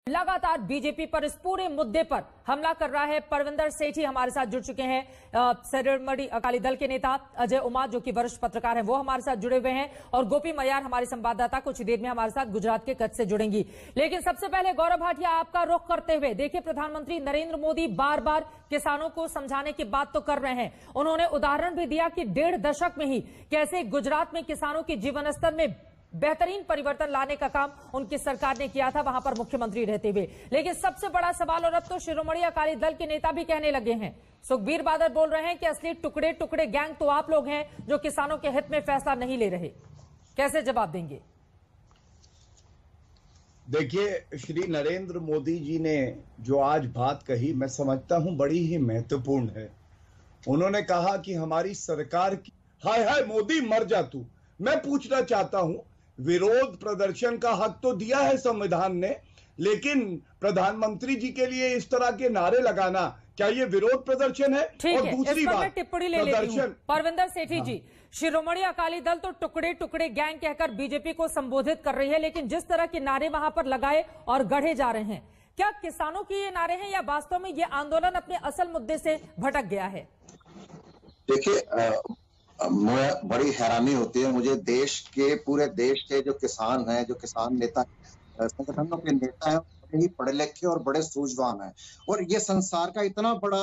लगातार बीजेपी पर इस पूरे मुद्दे पर हमला कर रहा है। परविंदर सेठी हमारे साथ जुड़ चुके हैं, शिरोमणि अकाली दल के नेता। अजय उमा जो कि वरिष्ठ पत्रकार हैं वो हमारे साथ जुड़े हुए हैं, और गोपी मयार हमारी संवाददाता कुछ देर में हमारे साथ गुजरात के कच्छ से जुड़ेंगी। लेकिन सबसे पहले गौरव भाटिया, आपका रुख करते हुए, देखिए प्रधानमंत्री नरेंद्र मोदी बार बार किसानों को समझाने की बात तो कर रहे हैं। उन्होंने उदाहरण भी दिया कि 1.5 दशक में ही कैसे गुजरात में किसानों के जीवन स्तर में बेहतरीन परिवर्तन लाने का काम उनकी सरकार ने किया था, वहां पर मुख्यमंत्री रहते हुए। लेकिन सबसे बड़ा सवाल, और अब तो शिरोमणि अकाली दल के नेता भी कहने लगे हैं, सुखबीर बादल बोल रहे हैं कि असली टुकड़े टुकड़े गैंग तो आप लोग हैं जो किसानों के हित में फैसला नहीं ले रहे। कैसे जवाब देंगे? देखिए, श्री नरेंद्र मोदी जी ने जो आज बात कही, मैं समझता हूं बड़ी ही महत्वपूर्ण है। उन्होंने कहा कि हमारी सरकार की हाय हाय मोदी मर जा तू। मैं पूछना चाहता हूं, विरोध प्रदर्शन का हक तो दिया है संविधान ने, लेकिन प्रधानमंत्री जी के लिए इस तरह के नारे लगाना, क्या ये विरोध प्रदर्शन है? और दूसरी बात, टिप्पणी ले लेती हूं। परविंदर सेठी जी, शिरोमणि अकाली दल तो टुकड़े टुकड़े गैंग कहकर बीजेपी को संबोधित कर रही है, लेकिन जिस तरह के नारे वहां पर लगाए और गढ़े जा रहे हैं, क्या किसानों के ये नारे हैं या वास्तव में ये आंदोलन अपने असल मुद्दे से भटक गया है? देखिए, बड़ी हैरानी होती है मुझे, पूरे देश के जो किसान हैं, जो किसान नेता संगठनों के नेता हैं, बड़े ही पढ़े लिखे और बड़े सूझवान हैं, और ये संसार का इतना बड़ा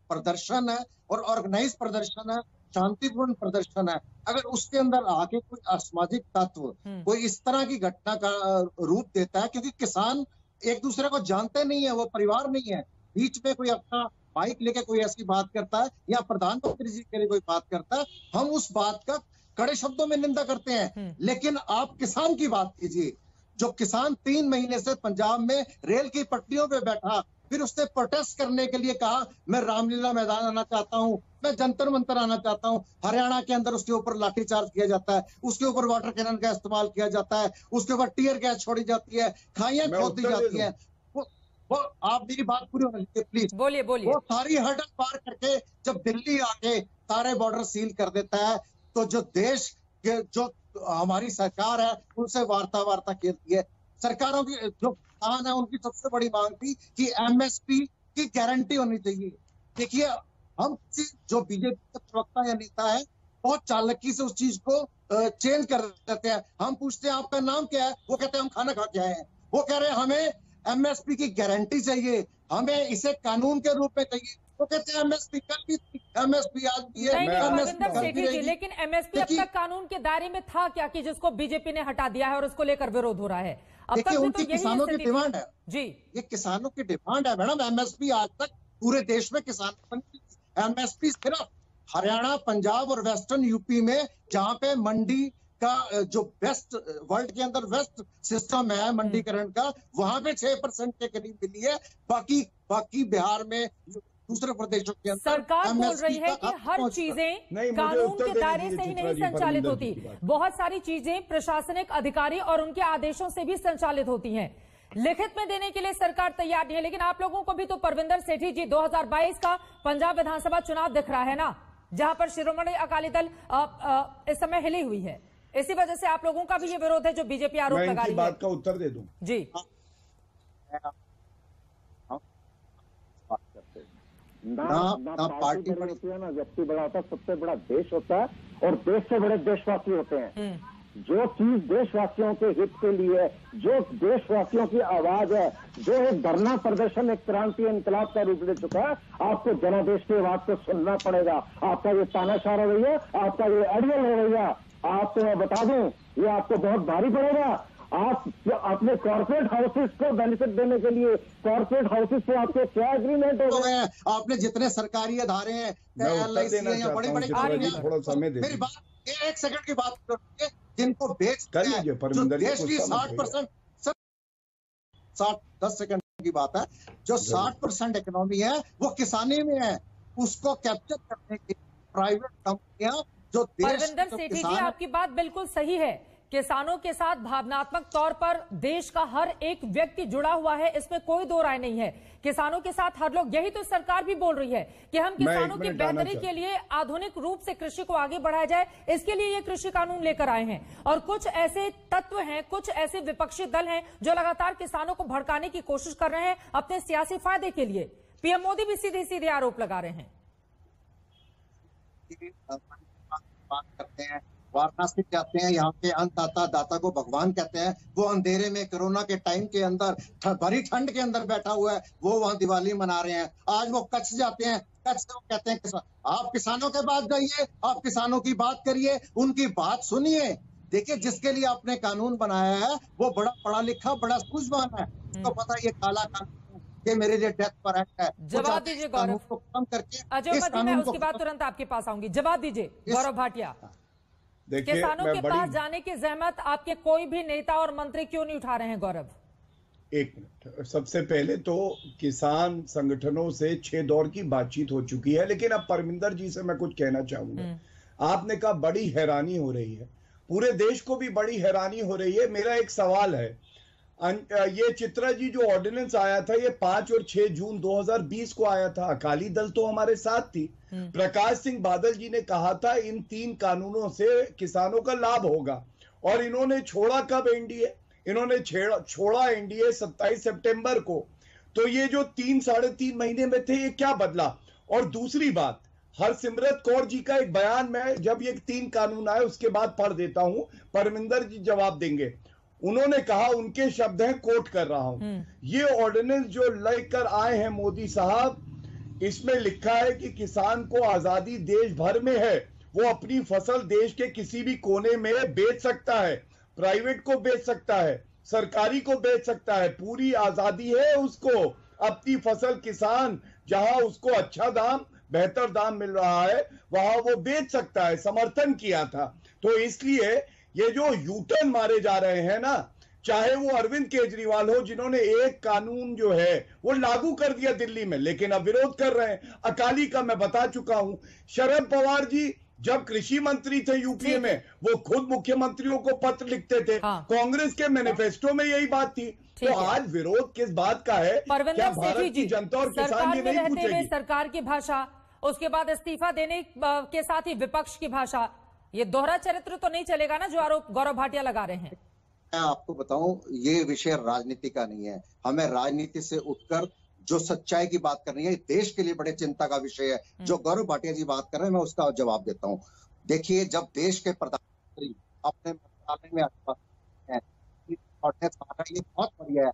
प्रदर्शन है और ऑर्गेनाइज प्रदर्शन है, शांतिपूर्ण प्रदर्शन है। अगर उसके अंदर आके कोई असामाजिक तत्व कोई इस तरह की घटना का रूप देता है, क्योंकि किसान एक दूसरे को जानते नहीं है, वो परिवार नहीं है, बीच में कोई अपना माइक लेके कोई ऐसी बात करता है या प्रधानमंत्री जी के लिए कोई बात करता है, हम उस बात का कड़े शब्दों में निंदा करते हैं। लेकिन आप किसान की बात कीजिए, जो किसान 3 महीने से पंजाब में रेल की पटरियों पे बैठा, फिर उसने प्रोटेस्ट करने के लिए कहा मैं रामलीला मैदान आना चाहता हूँ, मैं जंतर मंतर आना चाहता हूँ। हरियाणा के अंदर उसके ऊपर लाठीचार्ज किया जाता है, उसके ऊपर वाटर कैनन का इस्तेमाल किया जाता है, उसके ऊपर टीयर गैस छोड़ी जाती है, खाइयां खोद दी जाती है। वो आप मेरी बात पूरी होने दीजिए प्लीज। बोलिए बोलिए। वो सारी हर्डल पार करके जब दिल्ली आके सारे बॉर्डर सील कर देता है, तो जो देश के जो हमारी सरकार है उनसे वार्ता करती है। सरकारों की जो किसान है उनकी सबसे बड़ी मांग थी कि एमएसपी की गारंटी होनी चाहिए। देखिए, हम जो बीजेपी के प्रवक्ता या नेता है बहुत चालाकी से उस चीज को चेंज कर देते हैं। हम पूछते हैं आपका नाम क्या है, वो कहते हैं हम खाना खा के आए हैं। वो कह रहे हैं हमें एमएसपी की गारंटी चाहिए, हमें इसे कानून के रूप में चाहिए। वो कहते हैं एमएसपी कल भी, एमएसपी आज भी है। परविंदर सेठी जी, लेकिन एमएसपी अब तक कानून के दायरे में था क्या कि जिसको बीजेपी ने हटा दिया है और उसको लेकर विरोध हो रहा है? अब तक उनकी किसानों की डिमांड है जी, ये किसानों की डिमांड है मैडम। एमएसपी आज तक पूरे देश में किसान, एमएसपी सिर्फ हरियाणा, पंजाब और वेस्टर्न यूपी में, जहां पे मंडी का जो बेस्ट वर्ल्ड के अंदर बेस्ट सिस्टम है मंडीकरण का, वहां पे 6% के करीब मिली है। बाकी बिहार में, दूसरे प्रदेशों के अंदर सरकार बोल रही है कि हर चीजें कानून के दायरे से ही नहीं संचालित होती, बहुत सारी चीजें प्रशासनिक अधिकारी और उनके आदेशों से भी संचालित होती हैं। लिखित में देने के लिए सरकार तैयार नहीं है, लेकिन आप लोगों को भी तो परविंदर सेठी जी 2022 का पंजाब विधानसभा चुनाव दिख रहा है ना, जहां पर शिरोमणि अकाली दल इस समय हिली हुई है। इसी वजह से आप लोगों का भी ये विरोध है जो बीजेपी आरोप लगा रही है। बात का उत्तर दे दूं जी। ना पार्टी बड़ी होती है, ना व्यक्ति बड़ा होता है, सबसे बड़ा देश होता है और देश से बड़े देशवासी होते हैं। जो चीज देशवासियों के हित के लिए, जो देशवासियों की आवाज है, जो एक धरना प्रदर्शन, एक क्रांति, इंकलाब का रूप ले चुका है, आपको जनादेश की आवाज को सुनना पड़ेगा। आपका ये तानाशाह रवैया, आपका ये अड़ियल रवैया, आपको मैं बता दूं, ये आपको बहुत भारी पड़ेगा। आप अपने कॉर्पोरेट हाउसेस को बेनिफिट देने के लिए, कॉर्पोरेट हाउसेस से आपके क्या एग्रीमेंट हो गए? आपने जितने सरकारी अदारे हैं, LIC या बड़े बड़े, मेरी बात 1 सेकंड की बात करोगे, जिनको बेचते हैं, जो देश की 60%, 10 सेकंड की बात है, जो 60% इकोनॉमी है वो किसानी में है, उसको कैप्चर करने के प्राइवेट कंपनियां जो देश। परविंदर सेठी जी, आपकी बात बिल्कुल सही है किसानों के साथ भावनात्मक तौर पर देश का हर एक व्यक्ति जुड़ा हुआ है, इसमें कोई दो राय नहीं है। किसानों के साथ हर लोग, यही तो सरकार भी बोल रही है कि हम किसानों की बेहतरी के लिए आधुनिक रूप से कृषि को आगे बढ़ाया जाए, इसके लिए ये कृषि कानून लेकर आए हैं। और कुछ ऐसे तत्व हैं, कुछ ऐसे विपक्षी दल हैं जो लगातार किसानों को भड़काने की कोशिश कर रहे हैं अपने सियासी फायदे के लिए। पीएम मोदी भी सीधे सीधे आरोप लगा रहे हैं। बात करते हैं, वाराणसी जाते हैं, यहाँ के अन्नदाता दाता को भगवान कहते हैं। वो अंधेरे में कोरोना के टाइम के अंदर भरी ठंड के अंदर बैठा हुआ है, वो वहाँ दिवाली मना रहे हैं। आज वो कच्छ जाते हैं, कच्छ से वो कहते हैं आप किसानों के पास जाइए, आप किसानों की बात करिए, उनकी बात सुनिए। देखिए, जिसके लिए आपने कानून बनाया है वो बड़ा पढ़ा लिखा, बड़ा सूझवान है, उसको पता ये काला कानून ये मेरे लिए डेथ पर है। जवाब दीजिए गौरव को कम करके अजय, मैं उसके बाद तुरंत आपके पास आऊंगी। जवाब दीजिए गौरव भाटिया, किसानों के पास जाने की जहमत आपके कोई भी नेता और मंत्री क्यों नहीं उठा रहे हैं? गौरव, एक मिनट, सबसे पहले तो किसान संगठनों से 6 दौर की बातचीत हो चुकी है, लेकिन अब परमिंदर जी से मैं कुछ कहना चाहूंगा। आपने कहा बड़ी हैरानी हो रही है, पूरे देश को भी बड़ी हैरानी हो रही है। मेरा एक सवाल है, ये चित्रा जी जो ऑर्डिनेंस आया था ये 5 और 6 जून 2020 को आया था, अकाली दल तो हमारे साथ थी। प्रकाश सिंह बादल जी ने कहा था इन 3 कानूनों से किसानों का लाभ होगा, और इन्होंने छोड़ा कब एनडीए? इन्होंने छोड़ा एनडीए 27 सितंबर को। तो ये जो 3-3.5 महीने में थे, ये क्या बदला? और दूसरी बात, हरसिमरत कौर जी का एक बयान में, जब ये 3 कानून आए उसके बाद पढ़ देता हूं, परमिंदर जी जवाब देंगे। उन्होंने कहा, उनके शब्द हैं, कोट कर रहा हूं, ये ऑर्डिनेंस जो लेकर आए हैं मोदी साहब, इसमें लिखा है कि किसान को आजादी देश भर में है, वो अपनी फसल देश के किसी भी कोने में बेच सकता है, प्राइवेट को बेच सकता है, सरकारी को बेच सकता है, पूरी आजादी है उसको। अपनी फसल किसान जहां उसको अच्छा दाम, बेहतर दाम मिल रहा है, वहां वो बेच सकता है। समर्थन किया था। तो इसलिए ये जो यूटर्न मारे जा रहे हैं ना, चाहे वो अरविंद केजरीवाल हो, जिन्होंने एक कानून जो है वो लागू कर दिया दिल्ली में, लेकिन अब विरोध कर रहे हैं। अकाली का मैं बता चुका हूं। शरद पवार जी जब कृषि मंत्री थे यूपीए में, वो खुद मुख्यमंत्रियों को पत्र लिखते थे। कांग्रेस के मैनिफेस्टो में यही बात थी। तो आज विरोध किस बात का है? क्या भारत की जनता और किसान ये नहीं पूछेगी? सरकार की भाषा, उसके बाद इस्तीफा देने के साथ ही विपक्ष की भाषा, ये दोहरा चरित्र तो नहीं चलेगा ना, जो आरोप गौरव भाटिया लगा रहे हैं? मैं आपको बताऊं, ये विषय राजनीति का नहीं है। हमें राजनीति से उठकर जो सच्चाई की बात करनी है, देश के लिए बड़े चिंता का विषय है। जो गौरव भाटिया जी बात कर रहे हैं, मैं उसका जवाब देता हूं। देखिए, जब देश के प्रधानमंत्री अपने मंत्रालय में ये बहुत बढ़िया है,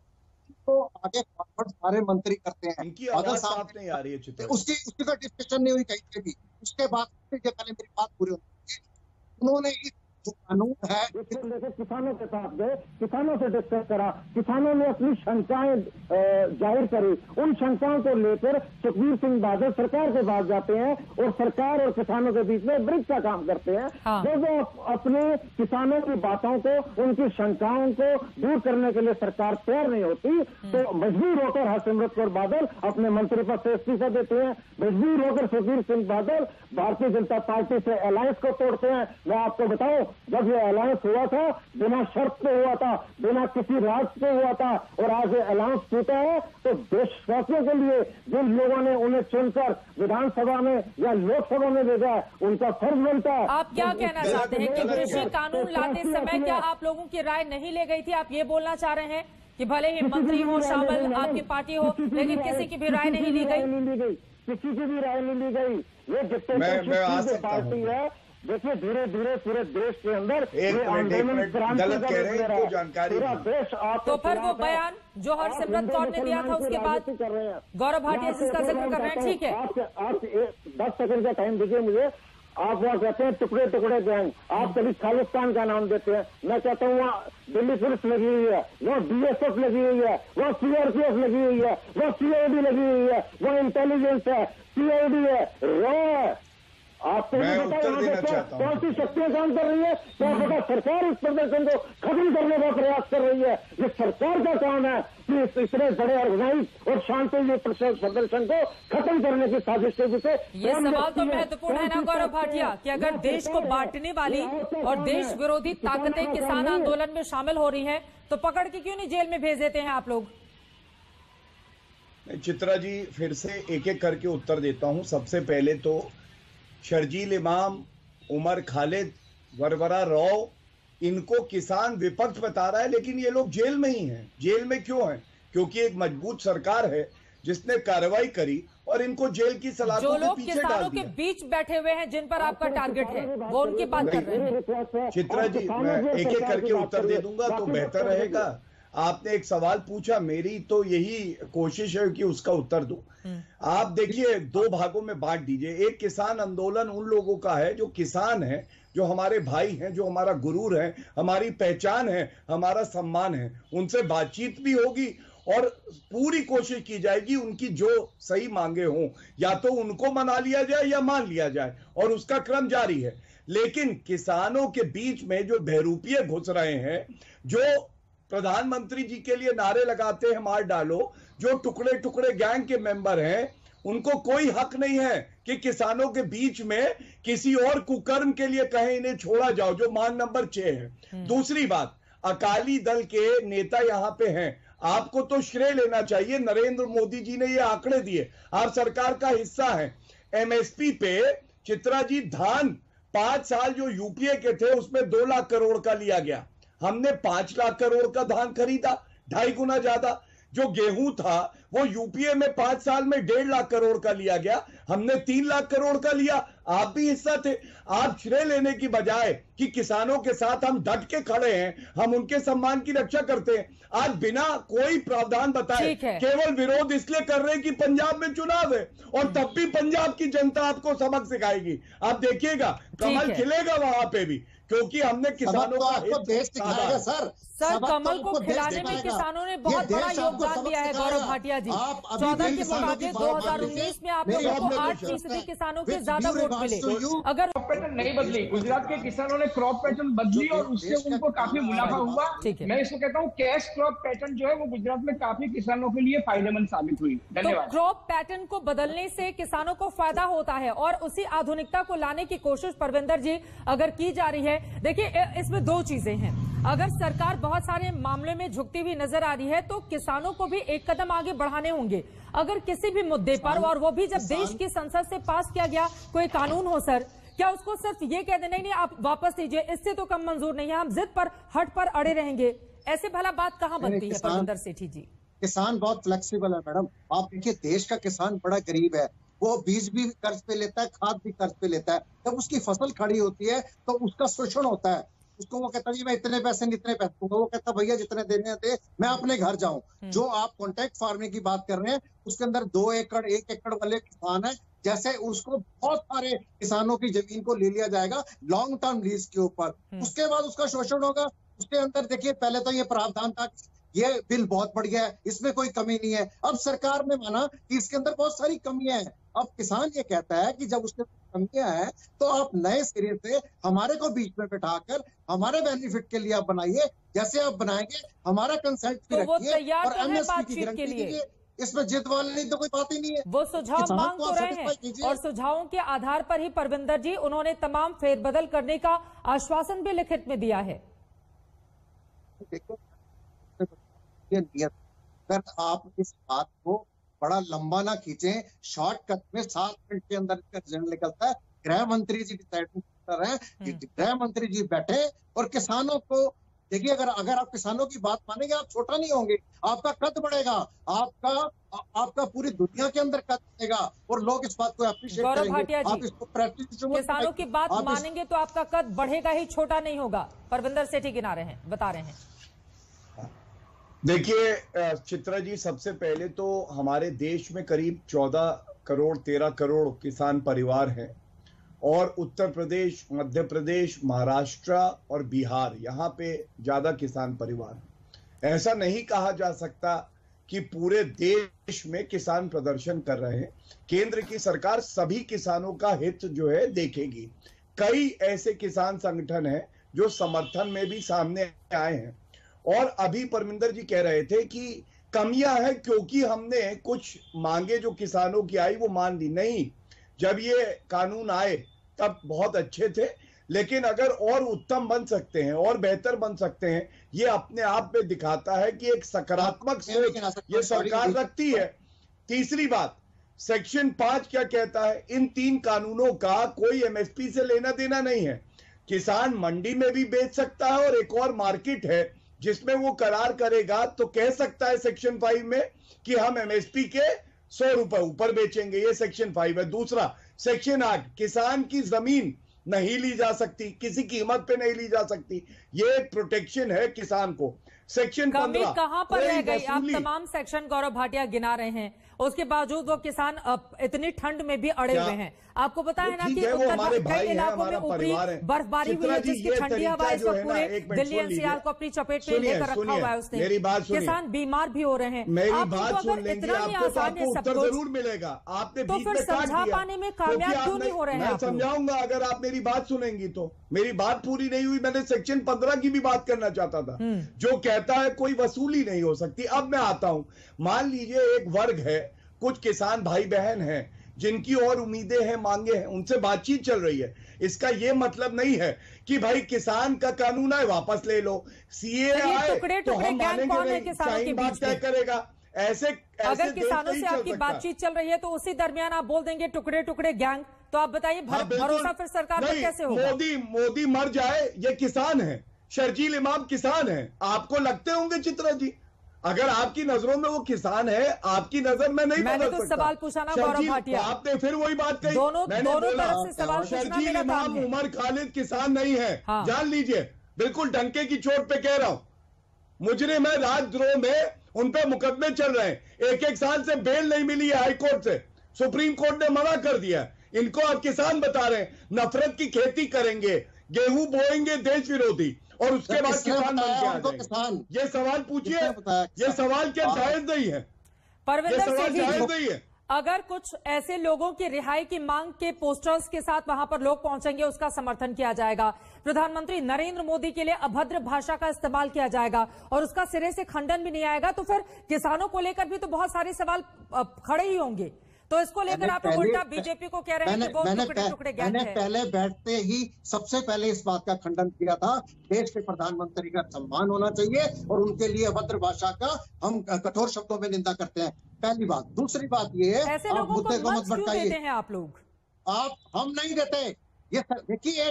तो आगे फॉरवर्ड सारे मंत्री करते हैं। इनकी आवाज साफ नहीं आ रही है चित्र। उसकी तो डिस्कशन नहीं हुई कहीं पे भी। उसके बाद पहले मेरी बात पूरी होती है। उन्होंने जो कानून है, किसानों के पास गए, किसानों से डिस्कस करा, किसानों ने अपनी शंकाएं जाहिर करी। उन शंकाओं को लेकर सुखबीर सिंह बादल सरकार के पास जाते हैं और सरकार और किसानों के बीच में ब्रिज का काम करते हैं। जब वो अपने किसानों की बातों को, उनकी शंकाओं को दूर करने के लिए सरकार तैयार नहीं होती, तो मजबूर होकर हरसिमरत कौर बादल अपने मंत्री पद से इस्तीफा देते हैं। मजबूर होकर सुखबीर सिंह बादल भारतीय जनता पार्टी से अलायंस को तोड़ते हैं। मैं आपको बताऊं, जब ये अलायंस हुआ था, बिना शर्त पे हुआ था, बिना किसी राज पे हुआ था, और आज ये अलायंस टूटा है, तो देशवासियों के लिए जिन लोगों ने उन्हें चुनकर विधानसभा में या लोकसभा में भेजा है, उनका फर्ज बनता है। आप क्या कहना चाहते हैं कि कृषि कानून लाते समय क्या आप लोगों की राय नहीं ले गई थी? आप ये बोलना चाह रहे हैं कि भले ही मंत्री हो शामिल, आपकी पार्टी हो, लेकिन किसी की भी राय नहीं ली गई? किसी की भी राय नहीं ली गई। ये डिक्टेटरशिप पार्टी है। देखिए, धीरे धीरे पूरे देश के अंदर गलत कह रहे हैं, इनको जानकारी पूरा देश तो फिर वो बयान जो हरसिमरत कौर ने दिया था, उसके बाद गौरव भाटिया जिसका जिक्र कर रहे हैं, ठीक है, आप 10 सेकंड का टाइम दीजिए मुझे। आप वहाँ कहते हैं टुकड़े टुकड़े गैंग, आप कभी खालिस्तान का नाम देते हैं। मैं कहता हूँ वहाँ दिल्ली पुलिस लगी हुई है, वो बीएसएफ लगी हुई है, वो सीआरपीएफ लगी हुई है, वो सीआईडी लगी हुई है, वो इंटेलिजेंस है, सीआईडी है, रॉ है। आपको मैं भी पता उत्तर है देना यहाँ पे चाहता हूं। कौन सी शक्तियां काम कर रही है, क्या पता सरकार इस प्रदर्शन को खत्म करने का प्रयास कर रही है। ये सरकार का काम है कि इतने बड़े ऑर्गेनाइज और शांति प्रदर्शन को खत्म करने की साजिश के पीछे ये सवाल तो महत्वपूर्ण है ना गौरव भाटिया, कि अगर देश को बांटने वाली और देश विरोधी ताकतें किसान आंदोलन में शामिल हो रही हैं, तो पकड़ के क्यों नहीं जेल में भेज देते हैं आप लोग? चित्रा जी, फिर से एक एक करके उत्तर देता हूं। सबसे पहले तो शर्जील इमाम, उमर खालिद, वरवरा राव, इनको किसान विपक्ष बता रहा है, लेकिन ये लोग जेल में ही हैं। जेल में क्यों हैं? क्योंकि एक मजबूत सरकार है जिसने कार्रवाई करी और इनको जेल की सलाखों के पीछे डाल दिया। किसानों के बीच बैठे हुए हैं जिन पर आपका टारगेट है, वो उनकी बात कर रहे हैं। चित्रा जी, मैं एक एक करके उत्तर दे दूंगा तो बेहतर रहेगा। आपने एक सवाल पूछा, मेरी तो यही कोशिश है कि उसका उत्तर दूं। आप देखिए, दो भागों में बांट दीजिए। एक किसान आंदोलन उन लोगों का है जो किसान है, जो हमारे भाई हैं, जो हमारा गुरूर है, हमारी पहचान है, हमारा सम्मान है। उनसे बातचीत भी होगी और पूरी कोशिश की जाएगी उनकी जो सही मांगे हों, या तो उनको मना लिया जाए या मान लिया जाए, और उसका क्रम जारी है। लेकिन किसानों के बीच में जो बहरूपिये घुस रहे हैं, जो प्रधानमंत्री जी के लिए नारे लगाते हैं मार डालो, जो टुकड़े टुकड़े गैंग के मेंबर हैं, उनको कोई हक नहीं है कि किसानों के बीच में किसी और कुकर्म के लिए कहें इन्हें छोड़ा जाओ, जो मान नंबर 6 है। दूसरी बात, अकाली दल के नेता यहां पे हैं, आपको तो श्रेय लेना चाहिए। नरेंद्र मोदी जी ने ये आंकड़े दिए, आप सरकार का हिस्सा हैं। एमएसपी पे चित्रा जी, धान 5 साल जो यूपीए के थे उसमें 2 लाख करोड़ का लिया गया, हमने 5 लाख करोड़ का धान खरीदा, 2.5 गुना ज्यादा। जो गेहूं था वो यूपीए में 5 साल में 1.5 लाख करोड़ का लिया गया, हमने 3 लाख करोड़ का लिया। आप भी हिस्सा थे। आप श्रेय लेने की बजाय कि किसानों के साथ हम डट के खड़े हैं, हम उनके सम्मान की रक्षा करते हैं, आज बिना कोई प्रावधान बताए केवल विरोध इसलिए कर रहे हैं कि पंजाब में चुनाव है, और तब भी पंजाब की जनता आपको सबक सिखाएगी। आप देखिएगा, कमल खिलेगा वहां पे भी, क्योंकि हमने किसानों का हित देश दिखाएगा। सर, कमल को खिलाने में किसानों ने बहुत बड़ा योगदान दिया है गौरव भाटिया जी। 14 के मुकाबले 2019 में आप लोगों को 8% किसानों के ज्यादा वोट मिले। अगर क्रॉप पैटर्न नहीं बदली, गुजरात के किसानों ने क्रॉप पैटर्न बदली और उससे उनको काफी मुनाफा हुआ। मैं इसको कहता हूँ कैश क्रॉप पैटर्न जो है वो गुजरात में काफी किसानों के लिए फायदेमंद साबित हुई। धन्यवाद। तो क्रॉप पैटर्न को बदलने से किसानों को फायदा होता है और उसी आधुनिकता को लाने की कोशिश परविंदर जी अगर की जा रही है। देखिए, इसमें दो चीजें हैं। अगर सरकार बहुत सारे मामलों में झुकती हुई नजर आ रही है तो किसानों को भी एक कदम आगे बढ़ाने होंगे। अगर किसी भी मुद्दे पर, और वो भी जब देश की संसद से पास किया गया कोई कानून हो सर, क्या उसको सिर्फ ये कह देना नहीं आप वापस लीजिए, इससे तो कम मंजूर नहीं है, हम जिद पर हट पर अड़े रहेंगे, ऐसे भला बात कहां बनती है परविंदर सेठी जी? किसान बहुत फ्लेक्सिबल है मैडम। आप देखिए, देश का किसान बड़ा गरीब है, वो बीज भी कर्ज पे लेता है, खाद भी कर्ज पे लेता है। जब उसकी फसल खड़ी होती है तो उसका शोषण होता है। उसको वो कहता है मैं इतने पैसे इतने पैसे दूंगा, वो कहता भैया जितने देने दे, मैं अपने घर जाऊं। जो आप कॉन्ट्रैक्ट फार्मिंग की बात कर रहे हैं, उसके अंदर 2 एकड़ 1 एकड़ वाले किसान है, जैसे उसको बहुत सारे किसानों की जमीन को ले लिया जाएगा लॉन्ग टर्म लीज के ऊपर, उसके बाद उसका शोषण होगा। उसके अंदर देखिए, पहले तो ये प्रावधान था, ये बिल बहुत बढ़िया है, इसमें कोई कमी नहीं है। अब सरकार ने माना कि इसके अंदर बहुत सारी कमियां हैं। अब किसान ये कहता है कि जब उसके कमियां हैं तो आप नए सिरे से हमारे को बीच में बैठाकर हमारे बेनिफिट के लिए आप बनाइए, जैसे आप बनाएंगे हमारा कंसेंट भी रखिए और एमएसपी की गारंटी दीजिए। इसमें जिद वाली तो कोई बात ही नहीं है। वो सुझाव मांग तो रहे हैं और सुझावों के आधार पर ही परविंदर जी उन्होंने तमाम फेरबदल करने का आश्वासन भी लिखित में दिया है। अगर आप इस बात को बड़ा लंबा ना खींचें, शॉर्टकट में 7 मिनट के अंदर इसका रिजल्ट निकलता है। गृह मंत्री जी डिसाइड कर रहे हैं, गृह मंत्री जी बैठे और किसानों को देखिए, अगर आप किसानों की बात मानेंगे, आप छोटा नहीं होंगे, आपका कद बढ़ेगा, आपका पूरी दुनिया के अंदर कद बढ़ेगा और लोग इस बात को अप्रिशिएट करेंगे। आप इसको प्रैक्टिस, किसानों की बात मानेंगे तो आपका कद बढ़ेगा ही, छोटा नहीं होगा। परविंदर सेठी गिना रहे हैं, बता रहे हैं। देखिए चित्रा जी, सबसे पहले तो हमारे देश में करीब 14 करोड़ 13 करोड़ किसान परिवार हैं और उत्तर प्रदेश, मध्य प्रदेश, महाराष्ट्र और बिहार, यहाँ पे ज्यादा किसान परिवार हैं। ऐसा नहीं कहा जा सकता कि पूरे देश में किसान प्रदर्शन कर रहे हैं। केंद्र की सरकार सभी किसानों का हित जो है देखेगी। कई ऐसे किसान संगठन हैं जो समर्थन में भी सामने आए हैं। और अभी परमिंदर जी कह रहे थे कि कमियां हैं क्योंकि हमने कुछ मांगे जो किसानों की आई वो मान ली। नहीं, जब ये कानून आए तब बहुत अच्छे थे, लेकिन अगर और उत्तम बन सकते हैं और बेहतर बन सकते हैं, ये अपने आप में दिखाता है कि एक सकारात्मक सोच ये सरकार रखती है। तीसरी बात, सेक्शन 5 क्या कहता है? इन 3 कानूनों का कोई एमएसपी से लेना देना नहीं है। किसान मंडी में भी बेच सकता है और एक और मार्केट है जिसमें वो करार करेगा तो कह सकता है सेक्शन 5 में कि हम एमएसपी के 100 रुपए ऊपर बेचेंगे। ये सेक्शन 5 है। दूसरा, सेक्शन 8, किसान की जमीन नहीं ली जा सकती, किसी कीमत पे नहीं ली जा सकती। ये एक प्रोटेक्शन है किसान को। सेक्शन 15 कहां पर रह गई? आप तमाम सेक्शन गौरव भाटिया गिना रहे हैं, उसके बावजूद वो किसान इतनी ठंड में भी अड़े हुए हैं। आपको पता है ना कि उत्तर कई इलाकों में ऊपरी बर्फबारी हुई है, जिसकी ठंडी हवा इस वक्त पूरे दिल्ली एनसीआर को अपनी चपेट में लेकर रखा हुआ है उसने। मेरी बात सुनिए, किसान बीमार भी हो रहे हैं। मेरी बात सुन लीजिए, आपको उत्तर जरूर मिलेगा। आपने तो फिर समझा पाने में कामयाब क्यों नहीं हो रहे हैं? मैं समझाऊंगा अगर आप मेरी बात सुनेंगी तो। मेरी बात पूरी नहीं हुई, मैंने सेक्शन 15 की भी बात करना चाहता था जो कहता है कोई वसूली नहीं हो सकती। अब मैं आता हूं, मान लीजिए एक वर्ग है, कुछ किसान भाई बहन हैं जिनकी और उम्मीदें हैं, मांगे हैं, उनसे बातचीत चल रही है। इसका यह मतलब नहीं है कि भाई किसान का कानून आए वापस ले लो, सीए आए तो हम मानेंगे नहीं, बात तय करेगा। ऐसे अगर किसानों से आपकी बातचीत चल रही है तो उसी दरमियान आप बोल देंगे टुकड़े टुकड़े गैंग, तो आप बताइए भरोसा फिर सरकार पर कैसे होगा? मोदी मर जाए, ये किसान है, शर्जील इमाम किसान है, आपको लगते होंगे चित्रा जी? अगर आपकी नजरों में वो किसान है, आपकी नजर में नहीं। मैंने तो सवाल पूछा ना गौरव भाटिया, आपने फिर वही बात कही। दोनों तरफ से सवाल पूछना शर्जील इमाम उमर खालिद किसान नहीं है। हाँ। जान लीजिए, बिल्कुल डंके की चोट पे कह रहा हूं। मुजरिम है, राजद्रोह में उन पे मुकदमे चल रहे हैं। 1-1 साल से बेल नहीं मिली है हाईकोर्ट से, सुप्रीम कोर्ट ने मना कर दिया। इनको अब किसान बता रहे हैं नफरत की खेती करेंगे, गेहूं बोएंगे देश विरोधी, और उसके बाद किसान बन के आ जाएंगे। ये सवाल पूछिए, ये सवाल क्या जायज नहीं है? परविंदर सिंह जी, अगर कुछ ऐसे लोगों की रिहाई की मांग के पोस्टर्स के साथ वहां पर लोग पहुंचेंगे, उसका समर्थन किया जाएगा, प्रधानमंत्री नरेंद्र मोदी के लिए अभद्र भाषा का इस्तेमाल किया जाएगा और उसका सिरे से खंडन भी नहीं आएगा, तो फिर किसानों को लेकर भी तो बहुत सारे सवाल खड़े ही होंगे। तो इसको लेकर आप उल्टा बीजेपी को कह रहे हैं कि वो टुकड़े गैंग है। पहले बैठते ही सबसे पहले इस बात का खंडन किया था। देश के प्रधानमंत्री का सम्मान होना चाहिए और उनके लिए अभद्र भाषा का हम कठोर शब्दों में निंदा करते हैं। पहली बात। दूसरी बात ये है, ऐसे लोगों को मत भड़काइए हैं आप लोग। हम नहीं देते। ये देखिए,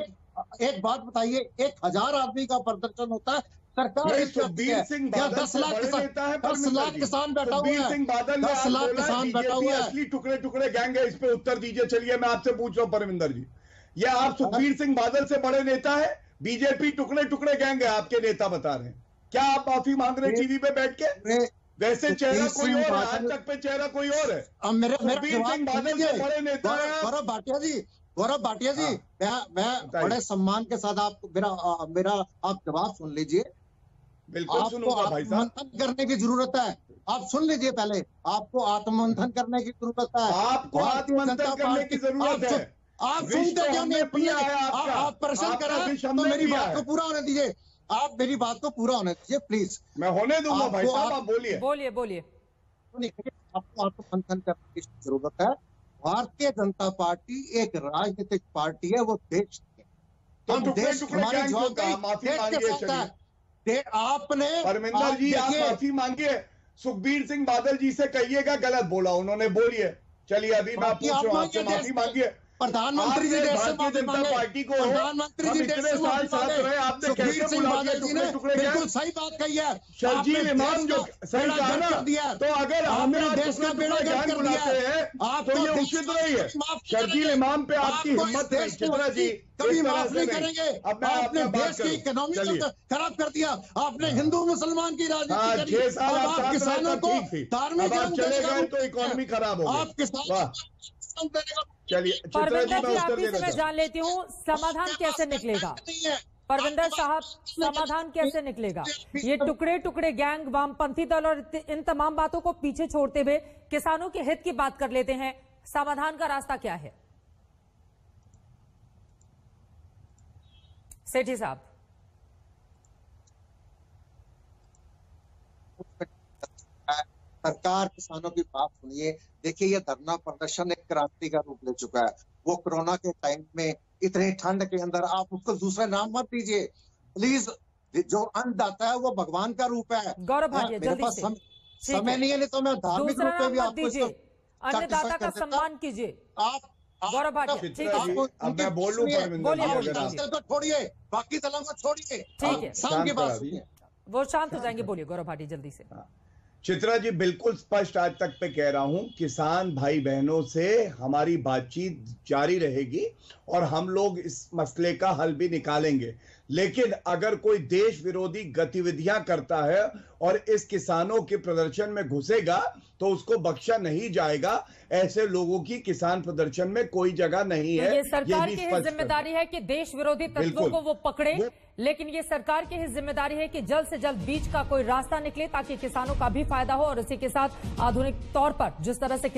एक बात बताइए, 1000 आदमी का प्रदर्शन होता है, सरकार सुखबीर सिंह बादल 10 लाख किसान बैठा हुआ है, 10 लाख किसान बैठा हुआ है। असली टुकड़े टुकड़े गैंग है, इस पे उत्तर दीजिए। चलिए मैं आपसे पूछ रहा हूँ परमिंदर जी, ये आप सुखबीर सिंह बादल से बड़े नेता है? बीजेपी टुकड़े टुकड़े गैंग है, आपके नेता बता रहे हैं। क्या आप माफी मांग रहे टीवी पे बैठ के? वैसे चेहरा कोई और है, आज तक पे चेहरा कोई और है। सुखबीर सिंह बादल से बड़े नेता है गौरव भाटिया जी, मैं बड़े सम्मान के साथ आपको मेरा आप जवाब सुन लीजिए। बिल्कुल सुनूंगा भाई साहब। आत्ममंथन करने की जरूरत है, आप सुन लीजिए। पहले आपको आत्ममंथन करने की जरूरत है। आपको आत्ममंथन करने की जरूरत है। आप सुनते क्यों नहीं? आप परेशान कर रहे हैं, तो मेरी बात को पूरा होने दीजिए। आप मेरी बात को पूरा होने दीजिए प्लीज। मैं होने दूंगा भाई साहब, आप बोलिए। आपको आत्ममंथन करने की जरूरत है। भारतीय जनता पार्टी एक राजनीतिक पार्टी है, वो देश हम देश हमारी जवाबदारी। आपने परमिंदर जी, आप माफी मांगिए। सुखबीर सिंह बादल जी से कहिएगा गलत बोला उन्होंने, बोलिए। चलिए अभी मैं पूछ रहा हूँ आपसे, माफी मांगिए। प्रधानमंत्री जी भारतीय जनता पार्टी को प्रधानमंत्री जी इतने साल साथ रहे, आपने कैसे बुला दिया टुकड़े टुकड़े? बिल्कुल सही बात कही है शर्जील इमाम, जो सही कहा ना। तो अगर हमें देश का बेड़ा गर्क कर दिया है तो ये उचित नहीं है। शर्जील इमाम पे आपकी हिम्मत नहीं चित्रा जी, कभी माफ नहीं करेंगे। आपने देश की इकोनॉमी को खराब कर दिया, आपने हिंदू मुसलमान की राजनीति करी, 6 साल आप किसानों को धार्मिक चले गए तो इकोनॉमी खराब हो गई। आप किसान चलिए परविंदर जी, आप ही से मैं जान लेती हूँ समाधान कैसे निकलेगा। परविंदर साहब, समाधान कैसे निकलेगा? ये टुकड़े टुकड़े गैंग, वामपंथी दल और इन तमाम बातों को पीछे छोड़ते हुए किसानों के हित की बात कर लेते हैं। समाधान का रास्ता क्या है सेठी साहब? सरकार किसानों की बात सुनिए। देखिए, ये धरना प्रदर्शन एक क्रांति का रूप ले चुका है। वो कोरोना के टाइम में इतनी ठंड के अंदर आप उसको दूसरा नाम मत दीजिए प्लीज। जो अन्नदाता है वो भगवान का रूप है। गौरव भाटिया, मेरे पास समय नहीं है, नहीं तो मैं धार्मिक रूप में भी आपको अन्नदाता का सम्मान कीजिए। आप गौरव भाटिया, ठीक है, अब मैं बोलूं तो छोड़िए, बाकी दलों को छोड़िए, ठीक है, शाम की बात सुनिए। वो शांत हो जाएंगे। बोलिए गौरव भाटिया जल्दी से। चित्रा जी, बिल्कुल स्पष्ट आज तक पे कह रहा हूं, किसान भाई बहनों से हमारी बातचीत जारी रहेगी और हम लोग इस मसले का हल भी निकालेंगे। लेकिन अगर कोई देश विरोधी गतिविधियां करता है और इस किसानों के प्रदर्शन में घुसेगा तो उसको बख्शा नहीं जाएगा। ऐसे लोगों की किसान प्रदर्शन में कोई जगह नहीं है। ये सरकार की ही जिम्मेदारी है कि देश विरोधी तत्वों को वो पकड़े, लेकिन ये सरकार की ही जिम्मेदारी है कि जल्द से जल्द बीच का कोई रास्ता निकले ताकि किसानों का भी फायदा हो। और इसी के साथ आधुनिक तौर पर जिस तरह से